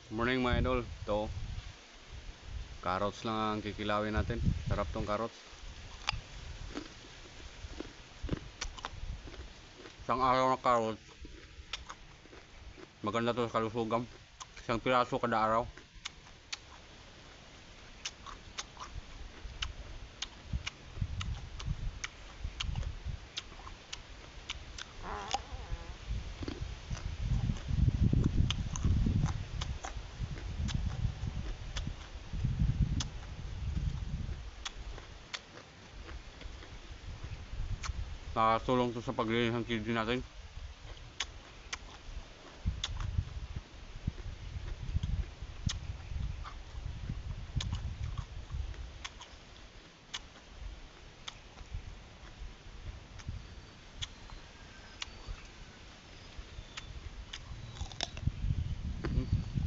Morning mga idol. Ito, carrots lang ang kikilawin natin. Sarap tong carrots. Isang araw na carrots, maganda to sa kalusugan. Isang piraso kada araw. Nakatulong to sa paglinis ng kidney natin.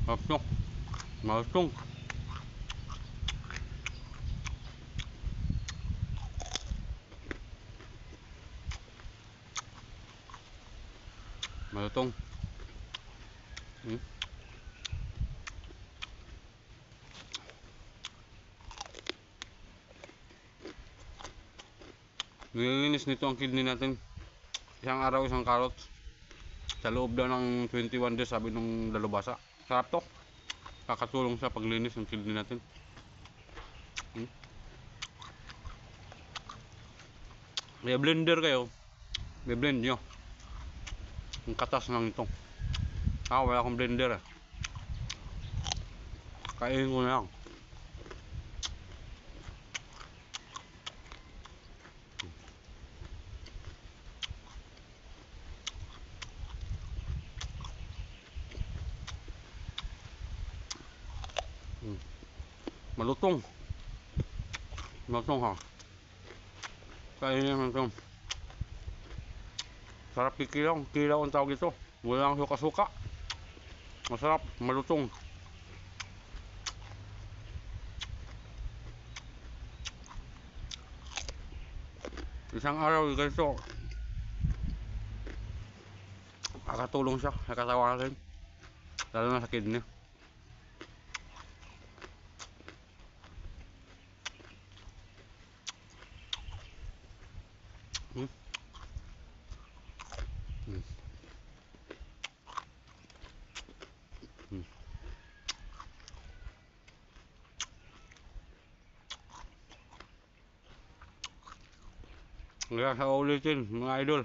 Masuk, masuk. Malutong. Nililinis nito ang kidney natin. Isang araw, isang carrots. Sa loob daw ng 21 days, sabi nung dalubhasa. Sarap to. Kakatulong sa paglinis ng kidney natin. May blender kayo, may blend nyo ang katas ng ito. Wala akong blender kainin ko na lang. Malutong. Malutong ha. Kainin naman ito. Sarap kikilaw. Kilaw ang tawag ito. Walang suka-suka. Masarap. Malutong. Isang araw ganito. Nakatulong siya sa katawan natin. Lalo na sa kidney. Kaya sa ulitin mga idol.